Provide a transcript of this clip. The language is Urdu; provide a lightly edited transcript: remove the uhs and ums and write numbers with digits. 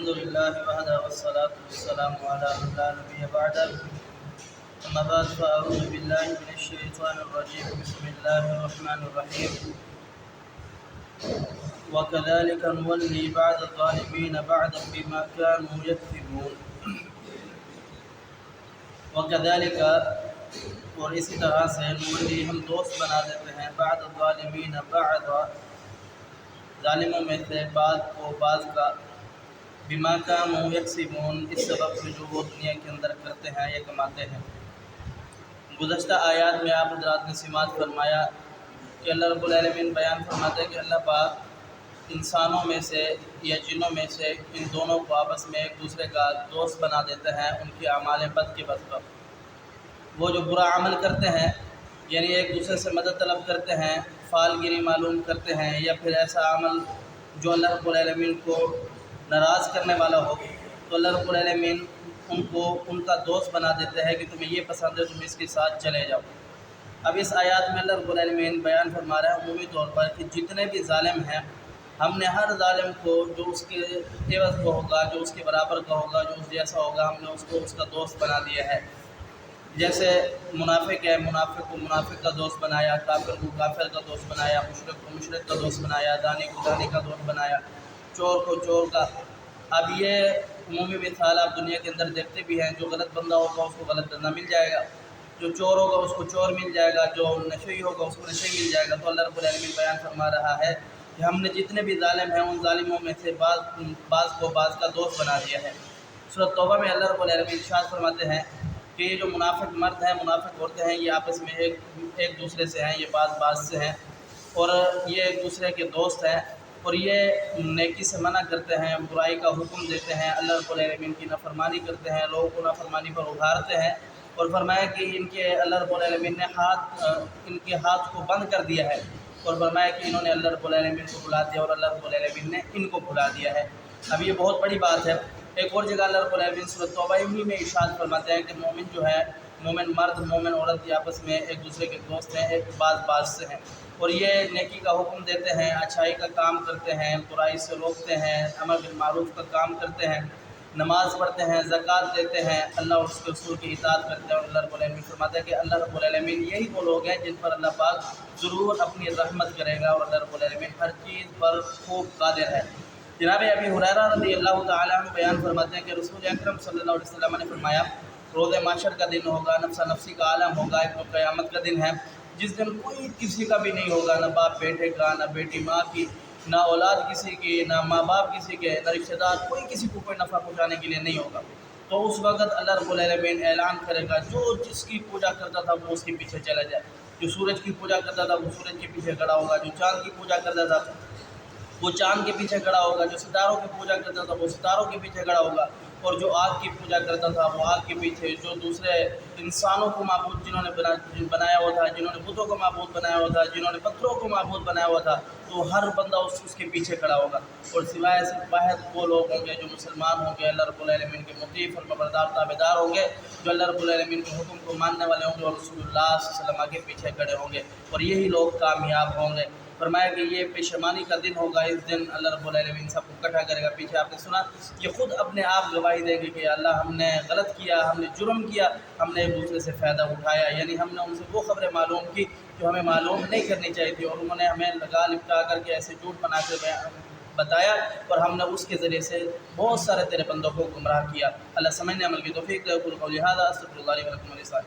الحمد لله وحده والصلاة والسلام على من لا نبي بعده. أما بعد فأعوذ بالله من الشيطان الرجيم. بسم الله الرحمن الرحيم. وكذلك نولي بعض الظالمين بعضا بما كانوا يكسبون. وكذلك اور اسی طرح سے نولی ہم دوست بنا دیتے ہیں بعض الظالمین بعض ظالموں میں سے بعض کو بعض کا بما کانوا یکسبون اس سبب سے جو وہ دنیا کے اندر کرتے ہیں یا کماتے ہیں۔ گزشتہ آیات میں آپ حضرات نے سماعت فرمایا کہ اللہ رب العالمین بیان فرماتے ہیں کہ اللہ پاک انسانوں میں سے یا جنوں میں سے ان دونوں کو آپس میں ایک دوسرے کا دوست بنا دیتے ہیں ان کے اعمال بد کی بس پر۔ وہ جو برا عمل کرتے ہیں یعنی ایک دوسرے سے مدد طلب کرتے ہیں، فعال گیری معلوم کرتے ہیں، یا پھر ایسا عمل جو اللہ رب العالمین کو ناراض کرنے والا ہو، تو اللہ رب العالمین ان کو ان کا دوست بنا دیتے ہیں کہ تمہیں یہ پسند ہے تم اس کے ساتھ چلے جاؤ۔ اب اس آیات میں اللہ رب العالمین بیان فرما رہا ہے عمومی طور پر کہ جتنے بھی ظالم ہیں ہم نے ہر ظالم کو جو اس کے عوض کا ہوگا، جو اس کے برابر کا ہوگا، جو اس جیسا ہوگا، ہم نے اس کو اس کا دوست بنا دیا ہے۔ جیسے منافق ہے، منافق کو منافق کا دوست بنایا، کافر کو کافر کا دوست بنایا، مشرک کو مشرک کا دوست بنایا، دانی کو دانی کا دوست بنایا، چور کو چور کا۔ اب یہ عمومی مثال آپ دنیا کے اندر دیکھتے بھی ہیں، جو غلط بندہ ہوگا اس کو غلط بندہ مل جائے گا، جو چور ہوگا اس کو چور مل جائے گا، جو نشئی ہوگا اس کو نشئی مل جائے گا۔ تو اللہ رب العالمین بیان فرما رہا ہے کہ ہم نے جتنے بھی ظالم ہیں ان ظالموں میں سے بعض کو بعض کا دوست بنا دیا ہے۔ سورۃ توبہ میں اللہ رب العالمین ارشاد فرماتے ہیں کہ یہ جو منافق مرد ہیں، منافق عورتیں ہیں، یہ آپس میں ایک دوسرے سے ہیں، یہ بعض سے ہیں، اور یہ ایک دوسرے کے دوست ہیں، اور یہ نیکی سے منع کرتے ہیں، برائی کا حکم دیتے ہیں، اللہ رب العالمین کی نافرمانی کرتے ہیں، لوگوں کو نافرمانی پر ابھارتے ہیں، اور فرمایا کہ ان کے اللہ رب العالمین نے ان کے ہاتھ کو بند کر دیا ہے، اور فرمایا کہ انہوں نے اللہ رب العالمین کو بھلا دیا اور اللہ رب العالمین نے ان کو بھلا دیا ہے۔ اب یہ بہت بڑی بات ہے۔ ایک اور جگہ اللہ رب العالمین سورۃ توبہ میں ارشاد فرماتے ہیں کہ مومن جو ہے، مومن مرد مومن عورت یہ آپس میں ایک دوسرے کے دوست ہیں، ایک بعض سے ہیں، اور یہ نیکی کا حکم دیتے ہیں، اچھائی کا کام کرتے ہیں، برائی سے روکتے ہیں، امر بالمعروف کا کام کرتے ہیں، نماز پڑھتے ہیں، زکوٰۃ دیتے ہیں، اللہ اور اس کے رسول کی اطاعت کرتے ہیں، اور اللہ رب العالمین فرماتے ہیں کہ اللہ رب العالمین یہی وہ لوگ ہیں جن پر اللہ پاک ضرور اپنی رحمت کرے گا، اور اللہ رب العالمین ہر چیز پر خوب قادر ہے۔ جناب ابی ہریرہ رضی اللہ تعالیٰ عنہ بیان فرماتے ہیں کہ رسول اکرم صلی اللہ علیہ وسلم نے فرمایا روز محشر کا دن ہوگا، نفسا نفسی کا عالم ہوگا، ایک تو قیامت کا دن ہے جس دن کوئی کسی کا بھی نہیں ہوگا، نہ باپ بیٹے کا، نہ بیٹی ماں کی، نہ اولاد کسی کی، نہ ماں باپ کسی کے، نہ رشتہ دار، کوئی کسی کو کوئی نفع پہنچانے کے لیے نہیں ہوگا۔ تو اس وقت اللہ رب العالمین اعلان کرے گا جو جس کی پوجا کرتا تھا وہ اس کے پیچھے چلا جائے، جو سورج کی پوجا کرتا تھا وہ سورج کے پیچھے کھڑا ہوگا، جو چاند کی پوجا کرتا تھا وہ چاند کے پیچھے کھڑا ہوگا، جو ستاروں کی پوجا کرتا تھا وہ ستاروں کے پیچھے کھڑا ہوگا، اور جو آگ کی پوجا کرتا تھا وہ آگ کے پیچھے، جو دوسرے انسانوں کو معبود جنہوں نے بنایا ہوا تھا، جنہوں نے بتوں کو معبود بنایا ہوا تھا، جنہوں نے پتھروں کو معبود بنایا ہوا تھا، تو ہر بندہ اس کے پیچھے کھڑا ہوگا، اور سوائے صرف واحد وہ لوگ ہوں گے جو مسلمان ہوں گے، اللہ رب العالمین کے مطیع فرمانبردار تابعدار ہوں گے، جو اللہ رب العالمین کے حکم کو ماننے والے ہوں گے، اور رسول اللہ صلی اللہ علیہ وسلم کے پیچھے کھڑے ہوں گے، اور یہی لوگ کامیاب ہوں گے۔ فرمایا کہ یہ پیشمانی کا دن ہوگا، اس دن اللہ رب العالمین سب کو اکٹھا کرے گا۔ پیچھے آپ نے سنا یہ خود اپنے آپ گواہی دیں گے کہ اللہ ہم نے غلط کیا، ہم نے جرم کیا، ہم نے ایک دوسرے سے فائدہ اٹھایا، یعنی ہم نے ان سے وہ خبریں معلوم کی جو ہمیں معلوم نہیں کرنی چاہیے تھی، اور انہوں نے ہمیں لگا لپٹا کر کے ایسے جھوٹ بنا کے بتایا، اور ہم نے اس کے ذریعے سے بہت سارے تیرے بندوں کو گمراہ کیا۔ اللہ سمجھنے عمل کی توفیق دے۔ قول قولی ھذا استغفر اللہ لی ولکم ولسائر